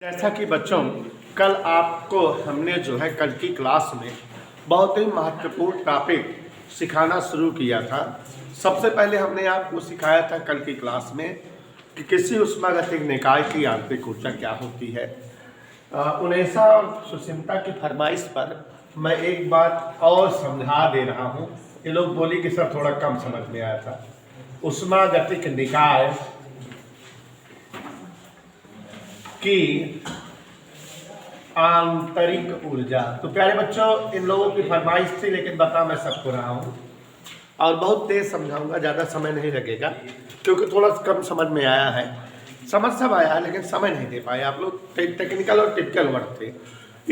जैसा कि बच्चों कल आपको हमने जो है कल की क्लास में बहुत ही महत्वपूर्ण टॉपिक सिखाना शुरू किया था। सबसे पहले हमने आपको सिखाया था कल की क्लास में कि किसी ऊष्मागतिक निकाय की आंतरिक ऊर्जा क्या होती है। उनेसा और सुचिंता की फरमाइश पर मैं एक बात और समझा दे रहा हूँ। ये लोग बोली कि सर थोड़ा कम समझ में आया था। ऊष्मागतिक निकाय की आंतरिक ऊर्जा। तो प्यारे बच्चों, इन लोगों की फरमाइश थी, लेकिन बता मैं सबको रहा हूँ और बहुत तेज समझाऊंगा, ज़्यादा समय नहीं लगेगा क्योंकि थोड़ा कम समझ में आया है। समझ सब आया है लेकिन समय नहीं दे पाए आप लोग। टेक्निकल और टिपिकल वर्ड थे।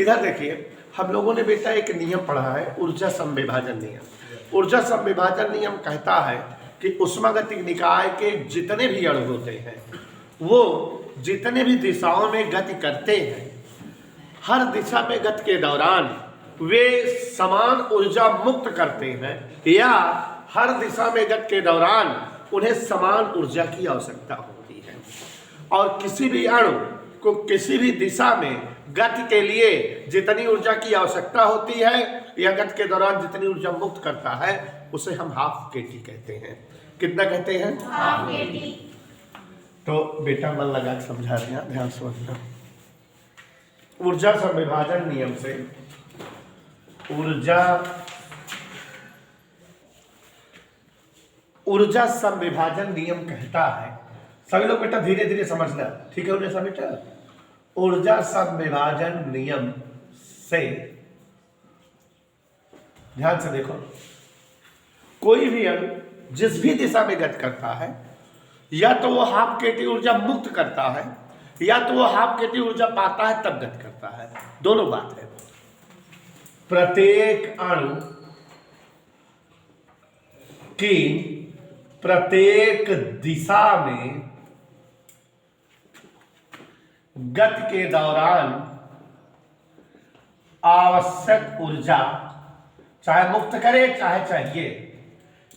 इधर देखिए, हम लोगों ने बेटा एक नियम पढ़ा है, ऊर्जा समविभाजन नियम। ऊर्जा समविभाजन नियम कहता है कि ऊष्मागतिक निकाय के जितने भी अणु होते हैं वो जितने भी दिशाओं में गति करते हैं, हर दिशा में गति के दौरान वे समान ऊर्जा मुक्त करते हैं या हर दिशा में गति के दौरान उन्हें समान ऊर्जा की आवश्यकता होती है। और किसी भी अणु को किसी भी दिशा में गति के लिए जितनी ऊर्जा की आवश्यकता होती है या गति के दौरान जितनी ऊर्जा मुक्त करता है उसे हम हाफ केटी कहते हैं। कितना कहते हैं? हाफ केटी। तो बेटा मन लगा के समझा रहे हैं, ध्यान से समझना। ऊर्जा समविभाजन नियम से ऊर्जा समविभाजन नियम कहता है, सभी लोग बेटा धीरे धीरे समझना, ठीक है उन्हें बेटा। ऊर्जा समविभाजन नियम से ध्यान से देखो, कोई भी अणु जिस भी दिशा में गति करता है या तो वो हाफ केटी ऊर्जा मुक्त करता है या तो वो हाफ केटी ऊर्जा पाता है तब गति करता है। दोनों बात है। प्रत्येक अणु की प्रत्येक दिशा में गति के दौरान आवश्यक ऊर्जा चाहे मुक्त करे चाहे चाहिए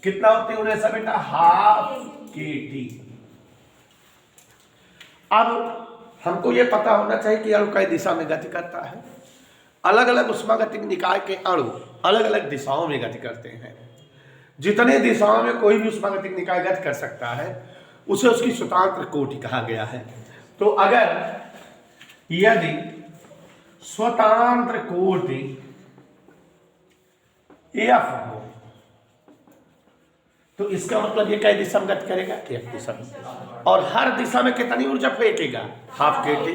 कितना होती है उन्हें सब बेटा? हाफ केटी। अब हमको यह पता होना चाहिए कि अणु कई दिशा में गति करता है। अलग अलग ऊष्मागतिक निकाय के अणु अलग अलग दिशाओं में गति करते हैं। जितने दिशाओं में कोई भी ऊष्मागतिक निकाय गति कर सकता है उसे उसकी स्वतंत्र कोटि कहा गया है। तो अगर यदि स्वतंत्र कोटि F हो तो इसका मतलब ये कई दिशा में गति करेगा? एक दिशा में। और हर दिशा में कितनी ऊर्जा फेंकेगा? हाफ केटी।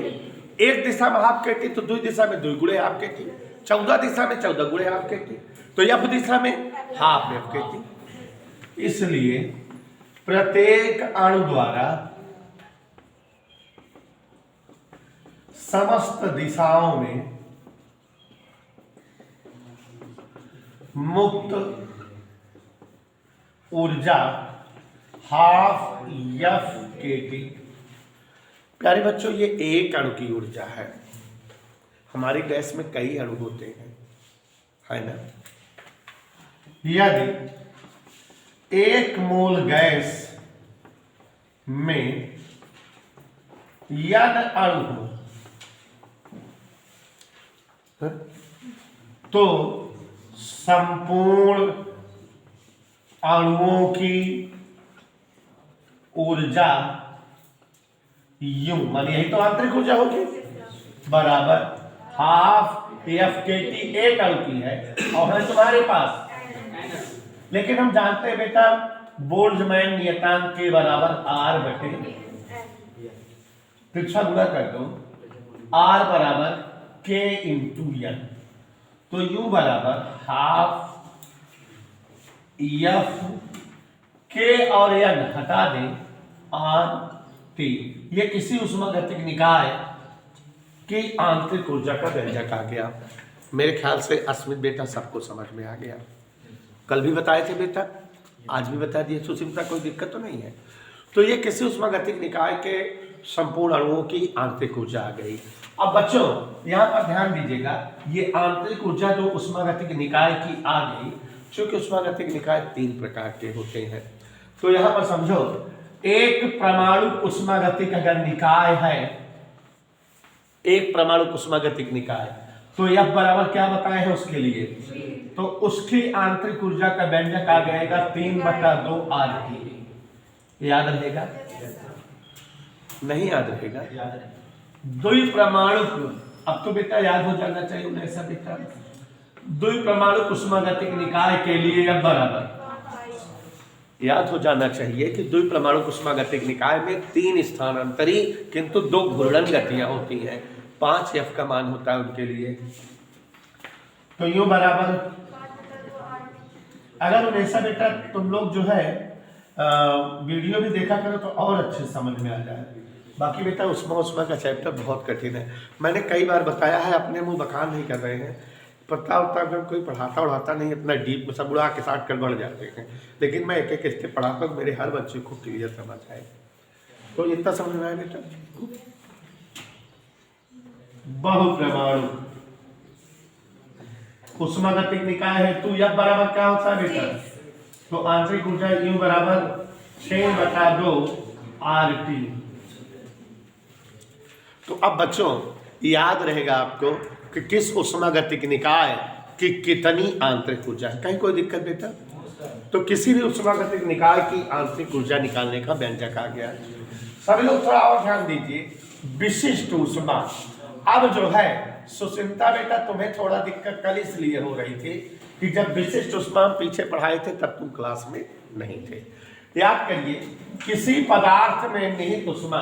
एक दिशा में हाफ केटी तो दूसरी दिशा में 2 गुणे हाफ केटी, 14 दिशा में 14 गुणे हाफ केटी, तो F दिशा में हाफ F केटी। इसलिए प्रत्येक अणु द्वारा समस्त दिशाओं में मुक्त ऊर्जा हाफ एफ केटी। प्यारे बच्चों, ये एक अणु की ऊर्जा है। हमारी गैस में कई अणु होते हैं, है ना? यदि 1 मोल गैस में यदि अणु हो तो संपूर्ण अणुओं की ऊर्जा यू, मान यही तो आंतरिक ऊर्जा होगी, बराबर हाफ एफ केटी एक अणु की है और है तुम्हारे पास। लेकिन हम जानते हैं बेटा बोल्ट्जमैन नियतांक के बराबर आर बटे पृछा गुणा कर दो, आर बराबर के इंटू एन, तो यू बराबर हाफ एफ के और एन हटा दें आर टी। ये किसी ऊष्मागतिक निकाय की आंतरिक ऊर्जा का व्यंजक आ गया। मेरे ख्याल से अस्मित बेटा सबको समझ में आ गया। कल भी बताए थे बेटा, आज भी बता दिए। सुचिंता कोई दिक्कत तो नहीं है। तो ये किसी ऊष्मागतिक निकाय के संपूर्ण अणुओं की आंतरिक ऊर्जा आ गई। अब बच्चों यहाँ पर ध्यान दीजिएगा, ये आंतरिक ऊर्जा जो ऊष्मागतिक निकाय की आ गई, क्योंकि ऊष्मागतिक निकाय 3 प्रकार के होते हैं। तो यहाँ पर समझो, एक परमाणु ऊष्मागतिक अगर निकाय है एक परमाणु उष्मागतिक निकाय। तो F बराबर क्या बताए हैं उसके लिए, तो उसकी आंतरिक ऊर्जा का व्यंजक आ जाएगा 3/2 RT। याद रहेगा? नहीं याद रहेगा? द्वि परमाणु, अब तो बेटा याद हो जाना चाहिए उन्हें ऐसा बेटा। द्वि परमाणु उष्मागतिक निकाय के लिए F बराबर याद हो जाना चाहिए कि द्वि परमाणु उष्मागतिक निकाय में 3 स्थानांतरी किंतु 2 घूर्णन गतियां होती हैं, 5 F का मान होता है उनके लिए। तो यूं बराबर, अगर ऐसा बेटा तुम लोग जो है वीडियो भी देखा करो तो और अच्छे समझ में आ जाए। बाकी बेटा उष्मा का चैप्टर बहुत कठिन है, मैंने कई बार बताया है, अपने मुंह बखान नहीं कर रहे हैं। पता होता अगर कोई पढ़ाता उड़ाता नहीं इतना डीप में, सब उड़ा के साथ कर बढ़ जाते हैं, लेकिन मैं एक एक स्टेप पढ़ाता हूँ, मेरे हर बच्चे को क्लियर समझ आए। तो इतना समझ में आया बेटा। बहुपरमाणु उष्मागतिक निकाय है तो F बराबर क्या होता है बेटा, तो आंतरिक ऊर्जा U बराबर 6/2 RT। तो अब बच्चों याद रहेगा आपको कि किस उष्मागतिक निकाय की कितनी आंतरिक ऊर्जा है। कहीं कोई दिक्कत बेटा? तो किसी भी उष्मागतिक निकाय की आंतरिक ऊर्जा निकालने का व्यंजक आ गया। सभी लोग थोड़ा और ध्यान दीजिए, विशिष्ट ऊष्मा। अब जो है सुचिंता बेटा तुम्हें थोड़ा दिक्कत कल इसलिए हो रही थी कि जब विशिष्ट ऊष्मा पीछे पढ़ाए थे तब तुम क्लास में नहीं थे। याद करिए, किसी पदार्थ में निहित ऊष्मा,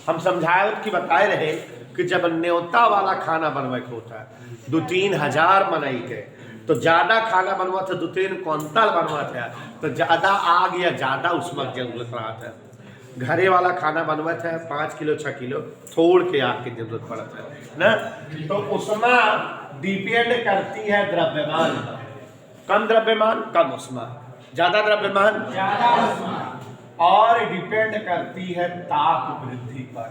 हम समझाए कि बताए रहे कि जब न्योता वाला खाना बनवे होता है 2-3 हजार मनई के, तो ज्यादा खाना बनवा था 2-3 क्विंटल बनवा था, तो ज्यादा आग या ज्यादा ऊष्मा की जरूरत रहा था। घरे वाला खाना बनवा था 5 किलो 6 किलो थोड़ के आग की जरूरत पड़ता है ना। तो ऊष्मा डिपेंड करती है द्रव्यमान, कम द्रव्यमान कम ऊष्मा, ज्यादा द्रव्यमान ज्यादा ऊष्मा, और डिपेंड करती है ताप वृद्धि पर।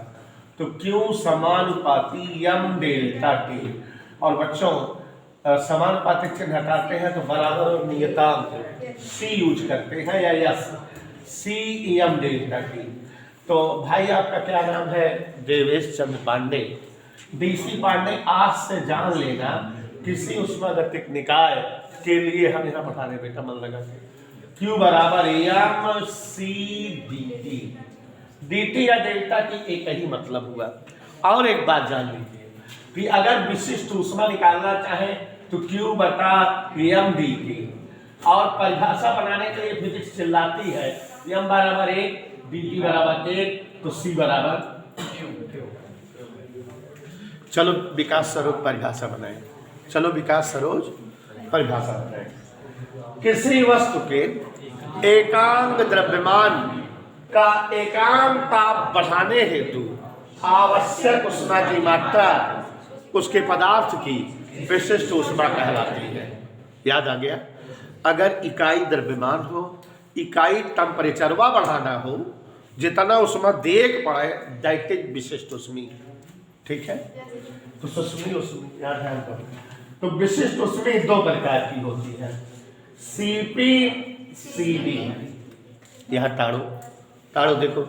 तो क्यों समानुपाती m डेल्टा T। और बच्चों समानुपातिक चिन्ह हटाते हैं तो बराबर और नियतांक C यूज करते हैं या S, C m delta T। तो भाई आपका क्या नाम है? देवेश चंद्र पांडे, DC पांडे। आज से जान लेना किसी उष्मागतिक निकाय के लिए हम यहाँ बता रहे बेटा, मन लगा के Q बराबर m C dt। dt या डेल्टा T एक ही मतलब हुआ। और एक बात जान लीजिए कि अगर विशिष्ट ऊष्मा निकालना चाहे तो Q बटा m dt, और परिभाषा बनाने के लिए फिजिक्स चिल्लाती है m बराबर 1 dt बराबर 1, तो C बराबर Q। चलो विकास सरोज परिभाषा बनाए, चलो विकास सरोज परिभाषा बनाए। किसी वस्तु के एकांक द्रव्यमान का एकांक ताप बढ़ाने हेतु आवश्यक ऊष्मा की मात्रा उसके पदार्थ की विशिष्ट ऊष्मा कहलाती है। याद आ गया? अगर इकाई द्रव्यमान हो, इकाई टेम्परेचरवा बढ़ाना हो, जितना ऊष्मा देख पड़े दैट इज विशिष्ट ऊष्मी। ठीक है? तो सुष्मी ऊष्मी याद है हमको। तो विशिष्ट ऊष्मी 2 प्रकार की होती है, Cp Cv। यहाँ ताड़ो देखो,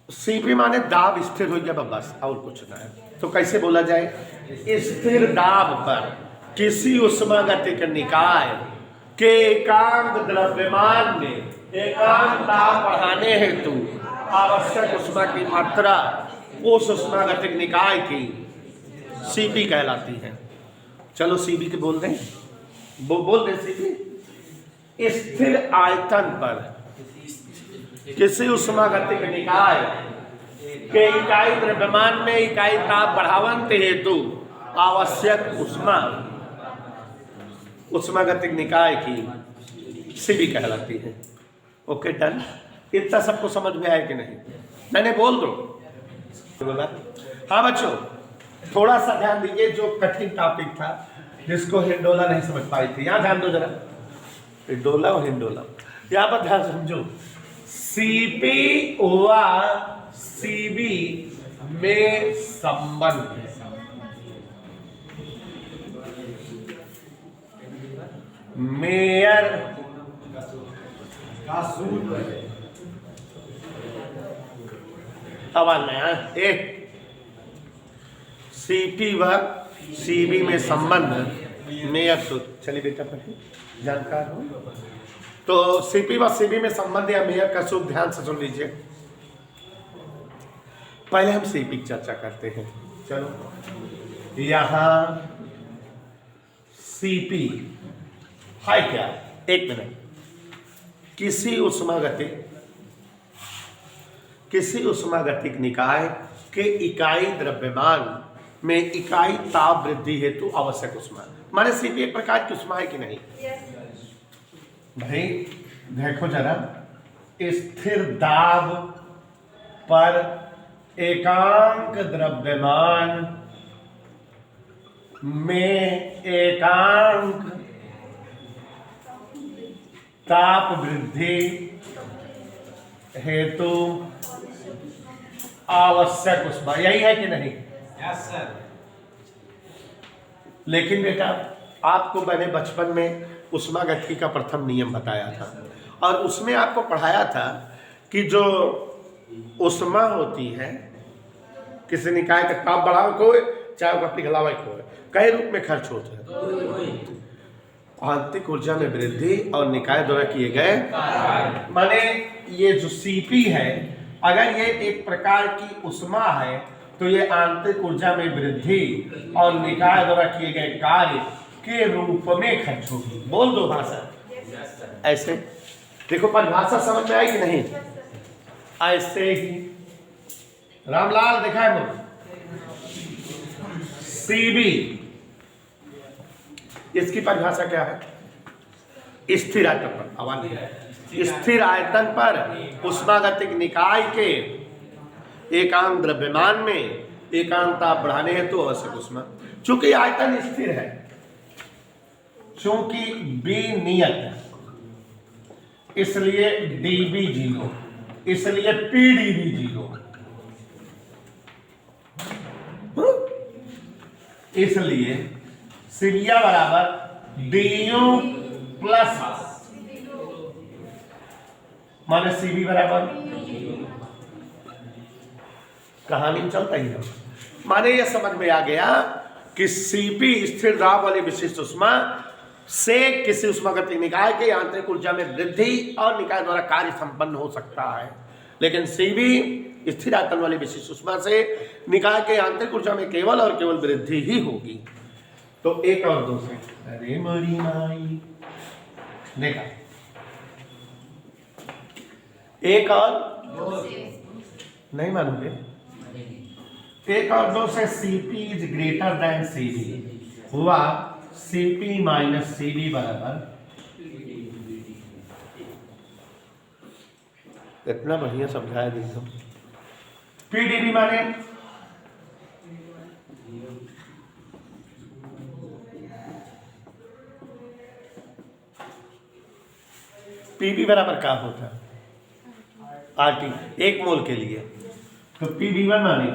Cp माने दाब स्थिर हो गया बस, और कुछ ना है। तो कैसे बोला जाए? स्थिर दाब पर किसी उष्मागतिक निकाय के एकांक द्रव्यमान में एकांक ताप बढ़ाने हेतु आवश्यक ऊष्मा की मात्रा उस उष्मागतिक निकाय की Cp कहलाती है। चलो Cp के बोल दें, बोल दें Cp। स्थिर आयतन पर किसी उष्मागतिक निकाय के इकाई द्रव्यमान में इकाई ताप बढ़ावन हेतु आवश्यक ऊष्मा उष्मागतिक निकाय की Cp कहलाती है। Okay done. इतना सबको समझ में आया कि नहीं? मैंने बोल दो बोला। हाँ बच्चों थोड़ा सा ध्यान दीजिए, जो कठिन टॉपिक था जिसको हिंडोला नहीं समझ पाई थी, यहाँ ध्यान दो जरा। हिंडोला और हिंडोला यहाँ पर ध्यान समझो। Cp व Cv में संबंध, मेयर का सूत्र। आवाज नहीं है, Cp व Cv में संबंध मेयर सूत्र। चलिए बेटा पढ़िए, जानकार हो तो Cp व Cv में संबंध या मेयर का सूत्र ध्यान से सुन लीजिए। पहले हम Cp की चर्चा करते हैं। चलो, यहां Cp है क्या? एक मिनट। किसी उष्मागतिक निकाय के इकाई द्रव्यमान में इकाई ताप वृद्धि हेतु आवश्यक उष्मा, माने Cp एक प्रकार की उष्मा है कि नहीं? भाई देखो जरा, स्थिर दाब पर एकांक द्रव्यमान में एकांक ताप वृद्धि हेतु आवश्यक उष्मा, यही है कि नहीं? Yes sir. लेकिन बेटा आपको मैंने बचपन में उष्मागतिकी का प्रथम नियम बताया था और उसमें आपको पढ़ाया था कि जो उष्मा होती है किसी निकाय का ताप बढ़ाव को चाहे वो पिघलावा को कई रूप में खर्च होता है। आंतरिक ऊर्जा में वृद्धि और निकाय द्वारा किए गए, माने ये जो Cp है अगर ये एक प्रकार की उष्मा है तो ये आंतरिक ऊर्जा में वृद्धि और निकाय द्वारा किए गए कार्य के रूप में खर्च होगी। बोल दो भाषा ऐसे। देखो परिभाषा समझ में आई कि नहीं? ऐसे ही रामलाल दिखाए मुझे Cb, इसकी परिभाषा क्या है? स्थिर आयतन पर, आवाज नहीं, स्थिर आयतन पर उष्मागतिक निकाय के एकांक द्रव्यमान में एकांक ताप बढ़ाने हेतु तो आवश्यक उष्मा। चूंकि आयतन स्थिर है, चूंकि B नियत है, इसलिए dB 0, इसलिए PdB 0, इसलिए सीरिया बराबर du प्लस माने Cb बराबर, कहानी चलता ही है। माने यह समझ में आ गया कि Cp स्थिर दाब वाली विशिष्ट उष्मा से किसी उष्मागतिक निकाय के आंतरिक ऊर्जा में वृद्धि और निकाय द्वारा कार्य संपन्न हो सकता है, लेकिन Cv स्थिर आयतन वाली विशिष्ट उष्मा से निकाय के आंतरिक ऊर्जा में केवल और केवल वृद्धि ही होगी। तो एक और दो से, अरे मरी माई, देखा एक और नहीं मानोगे, एक और दो से Cp is greater than Cv हुआ Cp माइनस Cv बराबर, इतना बढ़िया समझाया देखो। PdB माने Pb बराबर क्या होता है? RT, एक मोल के लिए तो Pb1 माने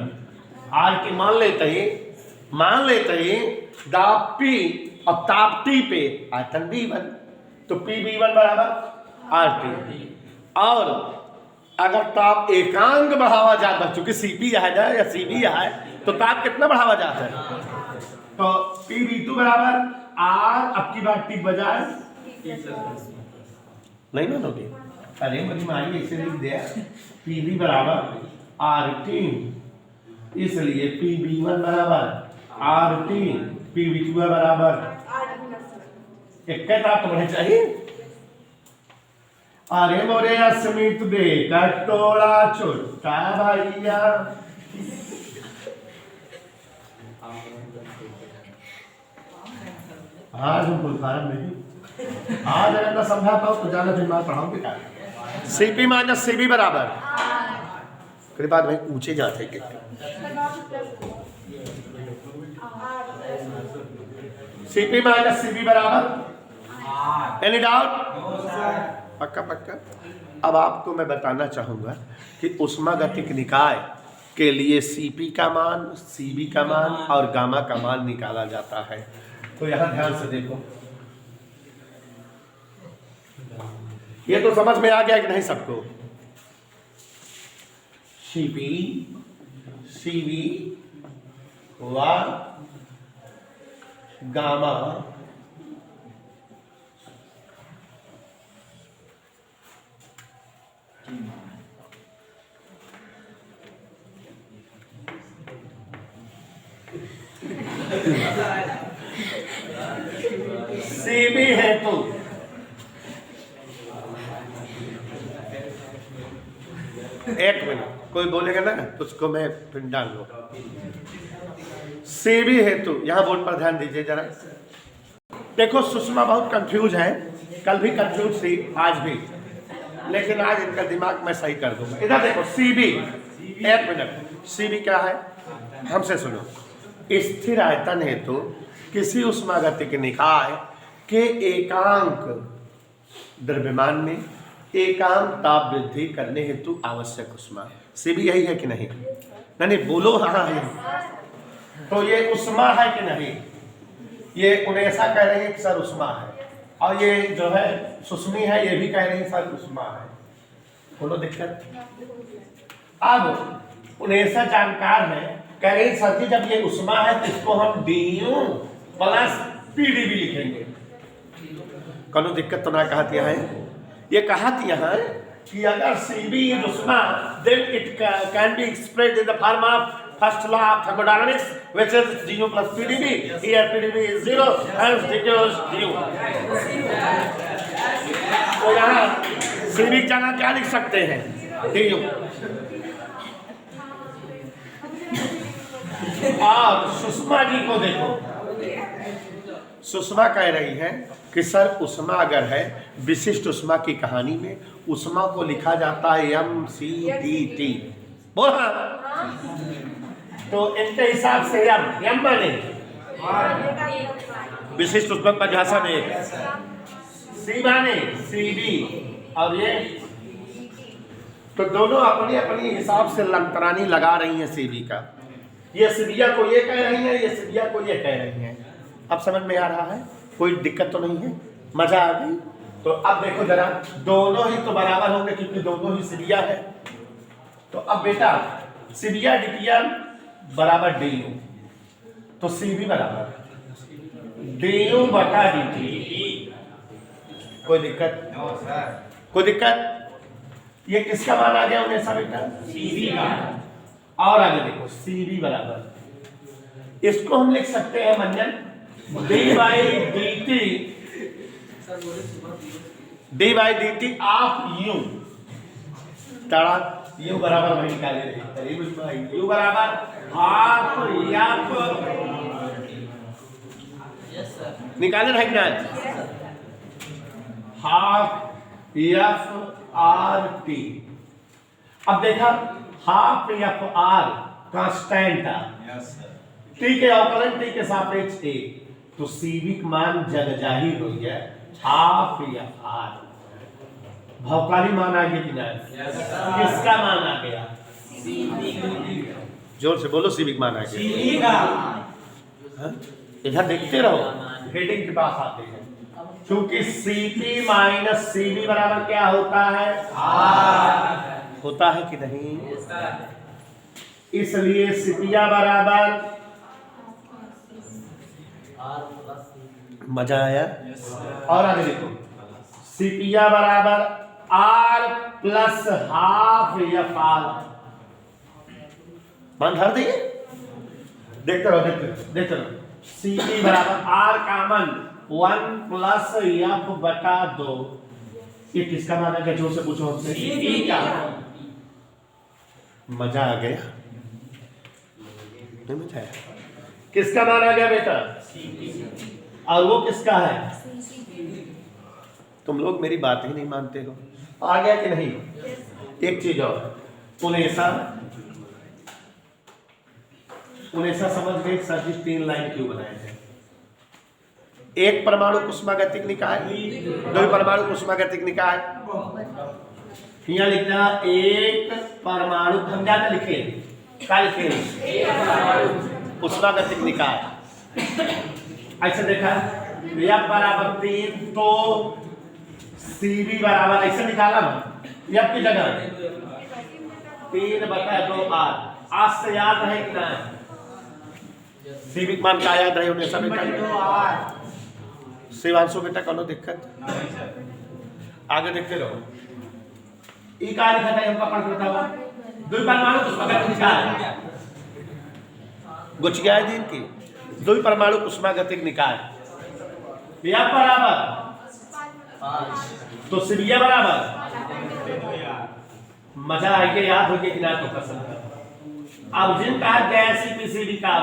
RT मान लेते ही दाब P और ताप T पे आयतन B1, तो Pb1 बराबर RT। और अगर ताप एकांक बढ़ावा जाता है, चूंकि Cp है ना या Cv है, तो ताप कितना बढ़ावा जाता है? तो Pb2 बराबर R, अब की बार T बजाय नहीं मानोगे? अरे मेरी मारी ऐसे लिख दिया, Pb बराबर RT, इसलिए Pb1 बराबर RT, Pb2 बराबर एक ताप तो बढ़े चाहिए। अरे मोरे अस्मित दे कटोरा छोटा भैया, आज हम फुल फार्म नहीं, आज अगर मैं समझाता हूँ तो जाना फिर मैं पढ़ाऊँ क्या? Cp माइनस Cv बराबर, फिर बाद में ऊंचे जाते हैं Cp माइनस Cv बराबर, एनी डाउट? पक्का पक्का। अब आपको मैं बताना चाहूंगा कि उष्मागतिक निकाय के लिए Cp का मान, Cv का मान और गामा का मान निकाला जाता है। तो यहां ध्यान से देखो, ये तो समझ में आ गया कि नहीं सबको? Cp, Cv व गामा सीबी हेतु एक मिनट, कोई बोलेगा ना तो उसको मैं फिर डाल दूंगा। सीबी हेतु, यहां बोर्ड पर ध्यान दीजिए जरा। देखो सुषमा बहुत कंफ्यूज है, कल भी कंफ्यूज थी, आज भी, लेकिन आज इनका दिमाग मैं सही कर दूंगा। इधर देखो सीबी, एक मिनट, सीबी क्या है हमसे सुनो। स्थिर आयतन हेतु किसी उष्मागतिक निकाय के एकांक द्रव्यमान में एकांक ताप वृद्धि करने हेतु आवश्यक उष्मा, सीबी यही है कि नहीं? नहीं बोलो, हाँ है। तो ये उष्मा है कि नहीं? ये उनेसा कह रही है कि सर उष्मा है, और ये जो है सुष्मी है, ये भी कह रही है सर उष्मा है। बोलो दिक्कत। अब उनेसा जानकार है, कह रही सर जी जब ये उष्मा है तो इसको हम डीयू प्लस पीडीबी लिखेंगे। कोनो दिक्कत तो ना कहती है। ये कहती है कि अगर सीबी इज उष्मा then it can be expressed in the form of first law of thermodynamics which is DU plus PDV. Here PDV is 0 hence DQ is DU. तो यहाँ सीबी की जगह क्या लिख सकते हैं? डीयू। और सुषमा जी को देखो, सुषमा कह रही है कि सर उष्मा अगर है, विशिष्ट उष्मा की कहानी में उष्मा को लिखा जाता है MCDT। बोला तो इनके हिसाब से यम माने विशिष्ट उष्मा परिभाषा में, सी माने CD, और ये तो दोनों अपनी अपनी हिसाब से लंतरानी लगा रही हैं सीबी का। ये सीबिया को ये कह रही है, ये सीबिया को ये कह रही है। अब समझ में आ रहा है? कोई दिक्कत तो नहीं है? मजा आ गई? तो अब देखो जरा, दोनों ही तो बराबर होंगे क्योंकि दोनों ही सीबिया है। तो अब बेटा सीबिया डिटिया बराबर डीयू, तो सीबी बराबर डीयू बटा डीटी। कोई दिक्कत? कोई दिक्कत? ये किसका मान आ गया उन्हें सब बेटा? सीबी का। और आगे देखो सीबी बराबर, इसको हम लिख सकते हैं मंजन D by D T of you. तड़ा यू बराबर वही निकाले, यू बराबर हाफ एफ निकाले रहे क्या? Half F R T. अब देखा half F are constant T के अवकलन टी के सापेक्ष ए, तो सीबी का मान जग जाहिर हो गया हाफ एफ आर। भौकाली मान आ गया कि नहीं? किसका मान आ गया? जोर से बोलो, सीबी का मान आ गया। इधर देखते रहो, हेडिंग के पास आते हैं। क्योंकि सीपी माइनस सीबी बराबर क्या होता है? आर होता है कि नहीं? इसलिए सीपिया बराबर, मजा आया? और आगे देखो सीपिया बराबर R plus half F R. मान धर दिए, देखते रहो देखते रहो। सीपी बराबर आर कामन 1 प्लस एफ बटा 2। ये किसका मान आ गया? जोर से पूछो हमसे। सीपी का। मजा आ गया? नहीं मजा आया? किसका मान आ गया बेटा? और वो किसका है? तुम लोग मेरी बात ही नहीं मानते हो। आ गया कि नहीं? एक चीज और, उनेसा समझ गए सर जी 3 लाइन क्यों बनाए थे? एक परमाणु ऊष्मागतिक निकाय, दो परमाणु ऊष्मागतिक निकाय। यहाँ लिखना एक परमाणु, हम क्या लिखे? क्या लिखे? ऊष्मागतिक निकाय। ऐसे देखा एफ बराबर 3, तो सीबी बराबर ऐसे निकाला ना, एफ की जगह 3 बटा 2 आर। आज से याद रहे कि नहीं? सीविक मान का याद रहे उन्हें सब बेटा। शिवांशु बेटा कोनो दिक्कत आगे देखते रहो। ई का लिखा था हमका पढ़ बताओ। दुई परमाणु ऊष्मागतिक निकाय गुछ गया है दिन की। दुई परमाणु ऊष्मागतिक निकाय यह बराबर तो सिविया बराबर मजा आएगा याद होके कि ना तो पसंद कर। अब जिन कहा गया सीपीसीबी का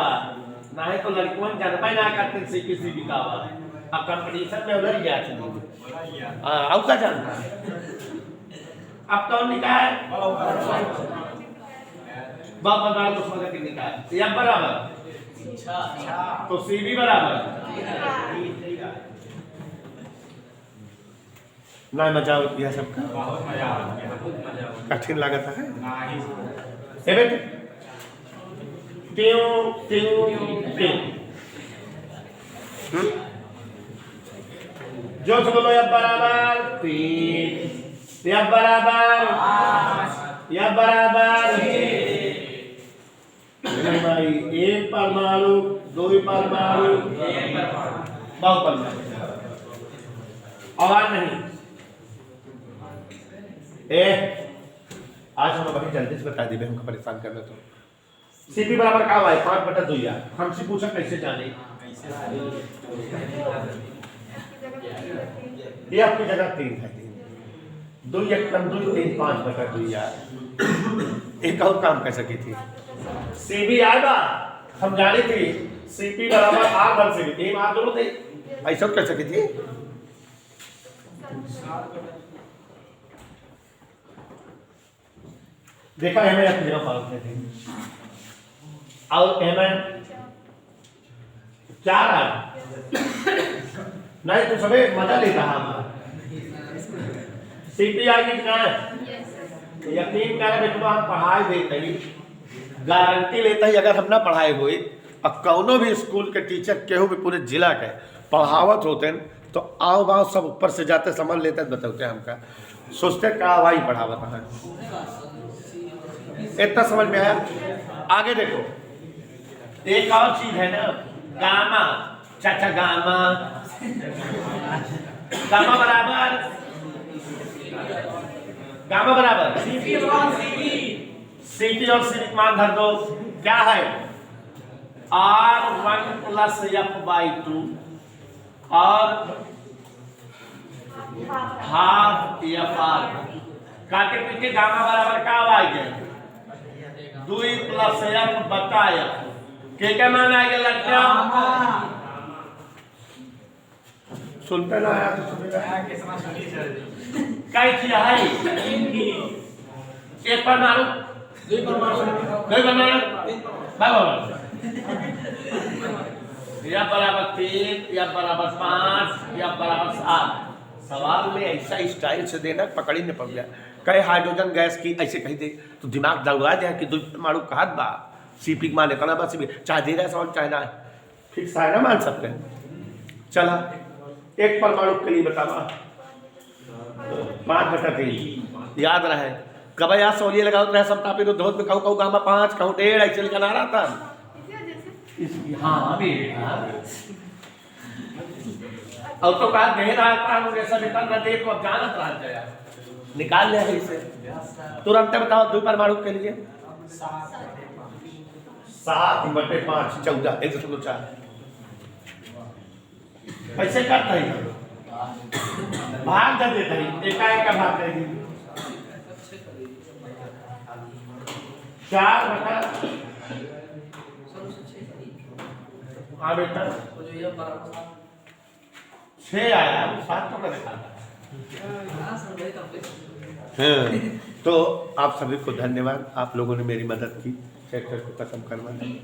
ना है तो लड़कों जनपा ना करते सीपीसीबी का अब कंपटीशन में उधर गया चलिए। हाँ अब क्या जानता अब कौन निकाय बाप बता तो समझ के निकाय यह बराबर तो सीबी बराबर ना मजा होती है सबका। बहुत मजा कठिन लागत है बेटे। ट्यूं ट्यूं ट्यूं जो से बोलो यह बराबर 3 यह बराबर 5 यह बराबर 6 भाई 1 परमाणु 2 परमाणु 1 परमाणु बहुत परमाणु आवाज नहीं आज हम बड़ी जल्दी से बता दी हमको परेशान करना तो सीपी बराबर का हुआ है 5/2 यार हमसे पूछा कैसे जाने ये आपकी जगह 3 है 2 1 कम 2 3 5/2 यार एक और काम कर सकी थी सीबी आएगा हम जाने थे सीपी बराबर R1 से भी R दोनों थे ऐसा कर सकी थी। देखा है मैं अपने पालते थे और एमएन 4 नहीं तो सबे मजा लेता है सीपी आगे कितना यकीन कर बेटा हम पढ़ाई देते ही गारंटी लेता ही अगर हम ना पढ़ाए हुए अब कौनो भी स्कूल के टीचर केहू भी पूरे जिला के पढ़ावत होते तो आओ बाओ सब ऊपर से जाते समझ लेते बताते हमका सोचते का भाई पढ़ावत है इतना समझ में आया। आगे देखो एक और चीज है ना गामा चाचा गामा गामा बराबर सीपी और सीपी मान धर दो क्या है R1 + F/2 और हाफ FR काटे पीछे गामा बराबर का आएगा 2 + F बताया क्या मान आएगा लड़कियां सुनते ना आया तो सुनेगा क्या चीज है एक परमाणु 2 परमाणु या बराबर 3 या बराबर 5 या बराबर 7 सवाल में ऐसा स्टाइल से देना पकड़ी नहीं पड़ गया कहे हाइड्रोजन गैस की ऐसे कही दे तो दिमाग दलवा दे कि 2 परमाणु कहा बा सीपी मान लेता बस चाहे दे रहा समझ चाहे ना फिर सारा मान सकते हैं। चला एक परमाणु के लिए बतावा 5/3 याद रहे कब याद सोलिए लगाओ रहे सब तापी तो धोत में कहूँ कहूँ गामा 5 कहूँ 1.5 ऐसे लिखा ना रहा था हाँ अब तो कहा दे रहा था जैसा निकल रहा देख अब जानत रहा जाए निकाल लिया इसे तुरंत बताओ 2 परमाणु के लिए 7/5 14 1.4 ऐसे करता है भाग दे देता है एकाएक का भाग दे 4/6 हाँ बेटा 6 आया 7 तो का दिखा तो आप सभी को धन्यवाद आप लोगों ने मेरी मदद की चैप्टर को खत्म करवाने में।